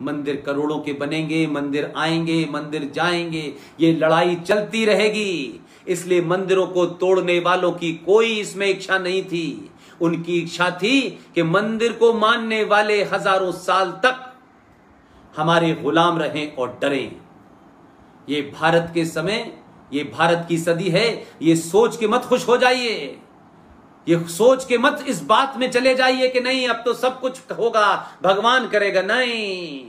मंदिर करोड़ों के बनेंगे, मंदिर आएंगे, मंदिर जाएंगे, ये लड़ाई चलती रहेगी। इसलिए मंदिरों को तोड़ने वालों की कोई इसमें इच्छा नहीं थी। उनकी इच्छा थी कि मंदिर को मानने वाले हजारों साल तक हमारे गुलाम रहें और डरें। ये भारत के समय, ये भारत की सदी है। ये सोच के मत खुश हो जाइए, ये सोच के मत इस बात में चले जाइए कि नहीं अब तो सब कुछ होगा, भगवान करेगा। नहीं,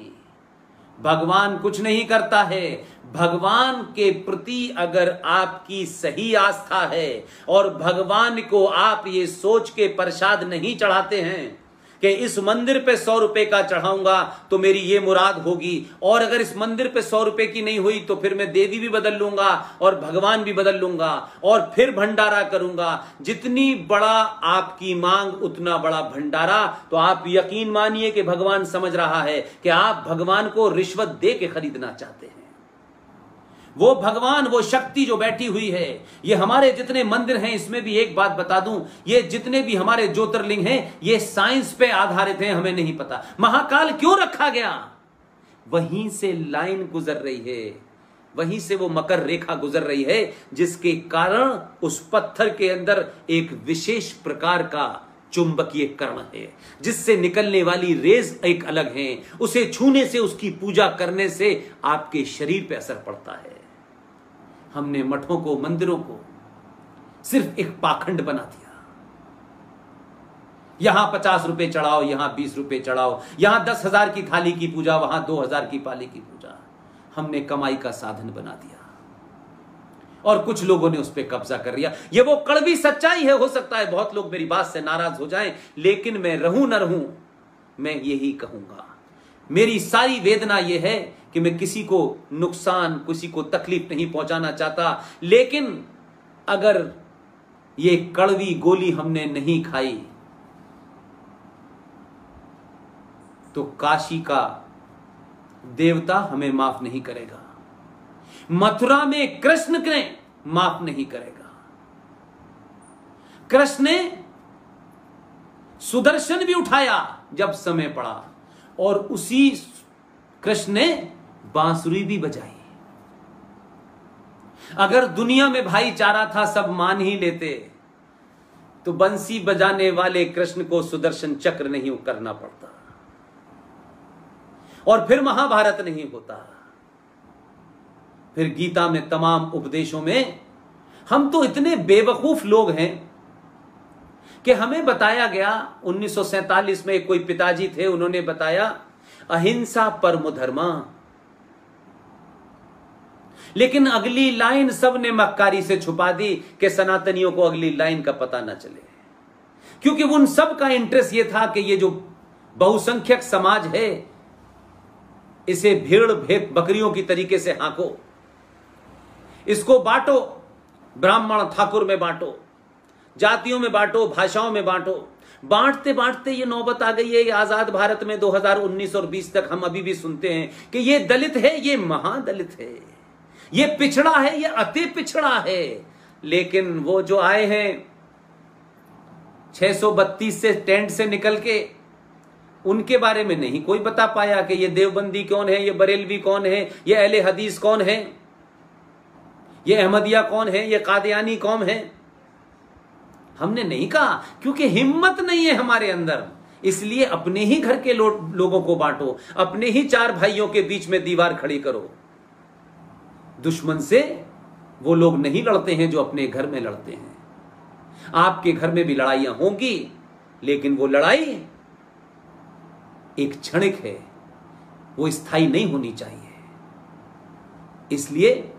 भगवान कुछ नहीं करता है। भगवान के प्रति अगर आपकी सही आस्था है और भगवान को आप ये सोच के प्रसाद नहीं चढ़ाते हैं कि इस मंदिर पे 100 रुपए का चढ़ाऊंगा तो मेरी ये मुराद होगी, और अगर इस मंदिर पे 100 रुपए की नहीं हुई तो फिर मैं देवी भी बदल लूंगा और भगवान भी बदल लूंगा और फिर भंडारा करूंगा। जितनी बड़ा आपकी मांग उतना बड़ा भंडारा। तो आप यकीन मानिए कि भगवान समझ रहा है कि आप भगवान को रिश्वत दे के खरीदना चाहते हैं। वो भगवान, वो शक्ति जो बैठी हुई है, ये हमारे जितने मंदिर हैं, इसमें भी एक बात बता दूं, ये जितने भी हमारे ज्योतिर्लिंग हैं, ये साइंस पे आधारित हैं। हमें नहीं पता महाकाल क्यों रखा गया। वहीं से लाइन गुजर रही है, वहीं से वो मकर रेखा गुजर रही है, जिसके कारण उस पत्थर के अंदर एक विशेष प्रकार का चुंबकीय कर्ण है, जिससे निकलने वाली रेज एक अलग है। उसे छूने से, उसकी पूजा करने से आपके शरीर पे असर पड़ता है। हमने मठों को, मंदिरों को सिर्फ एक पाखंड बना दिया। यहां 50 रुपए चढ़ाओ, यहां 20 रुपए चढ़ाओ, यहां 10,000 की थाली की पूजा, वहां 2,000 की पाली की पूजा। हमने कमाई का साधन बना दिया और कुछ लोगों ने उस पर कब्जा कर लिया। ये वो कड़वी सच्चाई है। हो सकता है बहुत लोग मेरी बात से नाराज हो जाएं, लेकिन मैं रहूं न रहूं, मैं यही कहूंगा। मेरी सारी वेदना यह है कि मैं किसी को नुकसान, किसी को तकलीफ नहीं पहुंचाना चाहता, लेकिन अगर ये कड़वी गोली हमने नहीं खाई तो काशी का देवता हमें माफ नहीं करेगा, मथुरा में कृष्ण ने माफ नहीं करेगा। कृष्ण ने सुदर्शन भी उठाया जब समय पड़ा, और उसी कृष्ण ने बांसुरी भी बजाई। अगर दुनिया में भाईचारा था, सब मान ही लेते, तो बंसी बजाने वाले कृष्ण को सुदर्शन चक्र नहीं करना पड़ता और फिर महाभारत नहीं होता। फिर गीता में, तमाम उपदेशों में हम तो इतने बेवकूफ लोग हैं कि हमें बताया गया, 1947 में कोई पिताजी थे, उन्होंने बताया अहिंसा परमो धर्मा, लेकिन अगली लाइन सबने मक्कारी से छुपा दी कि सनातनियों को अगली लाइन का पता ना चले, क्योंकि उन सब का इंटरेस्ट यह था कि ये जो बहुसंख्यक समाज है, इसे भेड़ बकरियों की तरीके से हांको, इसको बांटो, ब्राह्मण ठाकुर में बांटो, जातियों में बांटो, भाषाओं में बांटो। बांटते बांटते ये नौबत आ गई है आजाद भारत में 2019 और 20 तक हम अभी भी सुनते हैं कि ये दलित है, ये महादलित है, ये पिछड़ा है, ये अति पिछड़ा है। लेकिन वो जो आए हैं 632 से टेंट से निकल के, उनके बारे में नहीं कोई बता पाया कि ये देवबंदी कौन है, ये बरेलवी कौन है, ये अहले हदीस कौन है, ये अहमदिया कौन है, ये कादियानी कौन है। हमने नहीं कहा, क्योंकि हिम्मत नहीं है हमारे अंदर। इसलिए अपने ही घर के लोगों को बांटो, अपने ही 4 भाइयों के बीच में दीवार खड़ी करो। दुश्मन से वो लोग नहीं लड़ते हैं जो अपने घर में लड़ते हैं। आपके घर में भी लड़ाइयां होंगी, लेकिन वो लड़ाई एक क्षणिक है, वो स्थायी नहीं होनी चाहिए। इसलिए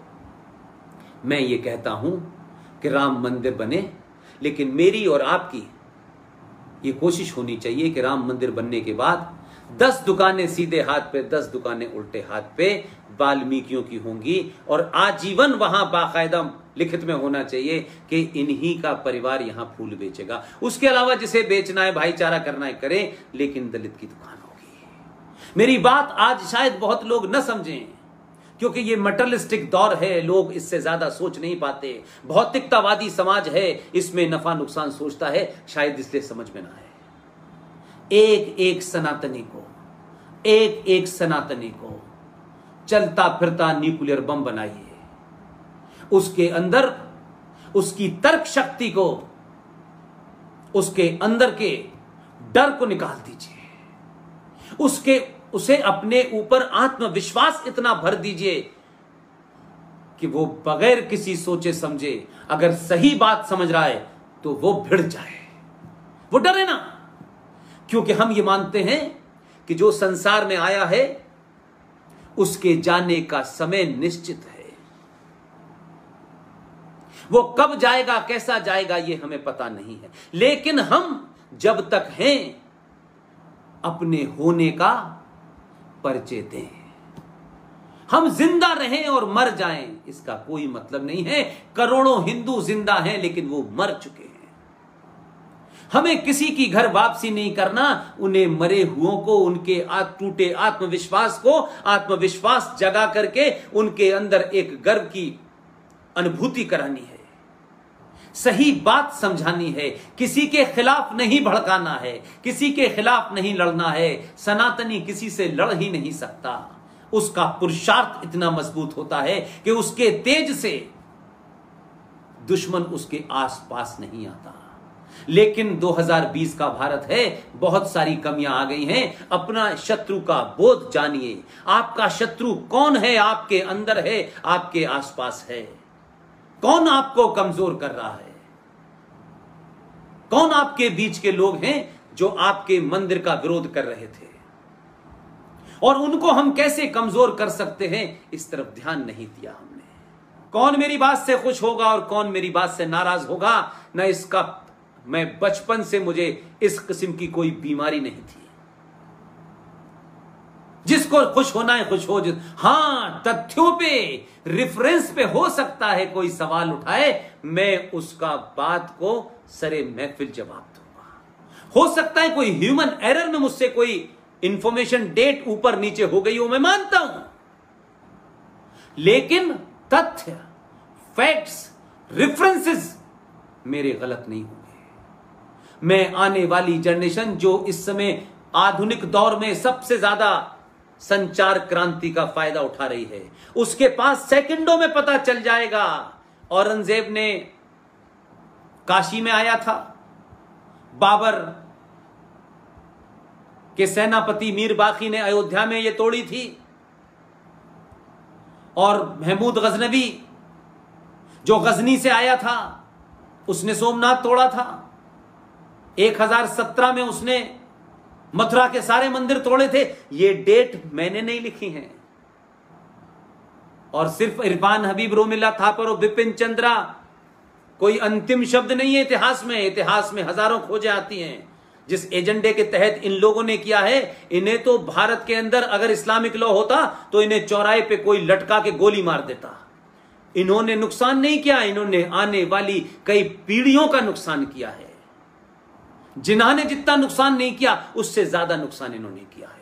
मैं ये कहता हूं कि राम मंदिर बने, लेकिन मेरी और आपकी ये कोशिश होनी चाहिए कि राम मंदिर बनने के बाद 10 दुकानें सीधे हाथ पे, 10 दुकानें उल्टे हाथ पे वाल्मीकियों की होंगी, और आजीवन वहां बाकायदा लिखित में होना चाहिए कि इन्हीं का परिवार यहां फूल बेचेगा। उसके अलावा जिसे बेचना है, भाईचारा करना है, करें, लेकिन दलित की दुकान होगी। मेरी बात आज शायद बहुत लोग न समझें, क्योंकि ये मटेरियलिस्टिक दौर है, लोग इससे ज्यादा सोच नहीं पाते। भौतिकतावादी समाज है, इसमें नफा नुकसान सोचता है, शायद इसलिए समझ में ना आए। एक एक सनातनी को एक एक सनातनी को चलता फिरता न्यूक्लियर बम बनाइए, उसके अंदर उसकी तर्क शक्ति को, उसके अंदर के डर को निकाल दीजिए, उसे अपने ऊपर आत्मविश्वास इतना भर दीजिए कि वो बगैर किसी सोचे समझे अगर सही बात समझ रहा है तो वो भिड़ जाए, वो डरे ना। क्योंकि हम ये मानते हैं कि जो संसार में आया है उसके जाने का समय निश्चित है। वो कब जाएगा, कैसा जाएगा, ये हमें पता नहीं है। लेकिन हम जब तक हैं अपने होने का परिचय दें। हम जिंदा रहें और मर जाएं इसका कोई मतलब नहीं है। करोड़ों हिंदू जिंदा हैं लेकिन वो मर चुके हैं। हमें किसी की घर वापसी नहीं करना, उन्हें मरे हुओं को, उनके टूटे आत्मविश्वास को आत्मविश्वास जगा करके उनके अंदर एक गर्व की अनुभूति करानी है, सही बात समझानी है, किसी के खिलाफ नहीं भड़काना है, किसी के खिलाफ नहीं लड़ना है। सनातनी किसी से लड़ ही नहीं सकता, उसका पुरुषार्थ इतना मजबूत होता है कि उसके तेज से दुश्मन उसके आसपास नहीं आता। लेकिन 2020 का भारत है, बहुत सारी कमियां आ गई हैं। अपना शत्रु का बोध जानिए। आपका शत्रु कौन है? आपके अंदर है, आपके आसपास है। कौन आपको कमजोर कर रहा है? कौन आपके बीच के लोग हैं जो आपके मंदिर का विरोध कर रहे थे? और उनको हम कैसे कमजोर कर सकते हैं, इस तरफ ध्यान नहीं दिया हमने। कौन मेरी बात से खुश होगा और कौन मेरी बात से नाराज होगा, न इसका मैं बचपन से मुझे इस किस्म की कोई बीमारी नहीं थी। जिसको खुश होना है खुश हो। हां, तथ्यों पे, रेफरेंस पे हो सकता है कोई सवाल उठाए, मैं उसका बात को सरे महफिल जवाब दूंगा। हो सकता है कोई ह्यूमन एरर में मुझसे कोई इंफॉर्मेशन डेट ऊपर नीचे हो गई हो, मैं मानता हूं। लेकिन तथ्य, फैक्ट्स, रेफरेंसेस मेरे गलत नहीं होंगे। मैं आने वाली जनरेशन जो इस समय आधुनिक दौर में सबसे ज्यादा संचार क्रांति का फायदा उठा रही है, उसके पास सेकंडों में पता चल जाएगा। औरंगजेब ने काशी में आया था, बाबर के सेनापति मीर बाकी ने अयोध्या में यह तोड़ी थी, और महमूद गजनवी जो गजनी से आया था उसने सोमनाथ तोड़ा था। 1017 में उसने मथुरा के सारे मंदिर तोड़े थे। ये डेट मैंने नहीं लिखी है, और सिर्फ इरफान हबीब, रोमिल्ला थापर और बिपिन चंद्रा कोई अंतिम शब्द नहीं है इतिहास में। इतिहास में हजारों खोजें आती हैं। जिस एजेंडे के तहत इन लोगों ने किया है, इन्हें तो भारत के अंदर अगर इस्लामिक लॉ होता तो इन्हें चौराहे पे कोई लटका के गोली मार देता। इन्होंने नुकसान नहीं किया, इन्होंने आने वाली कई पीढ़ियों का नुकसान किया है। जिन्होंने जितना नुकसान नहीं किया उससे ज्यादा नुकसान इन्होंने किया है।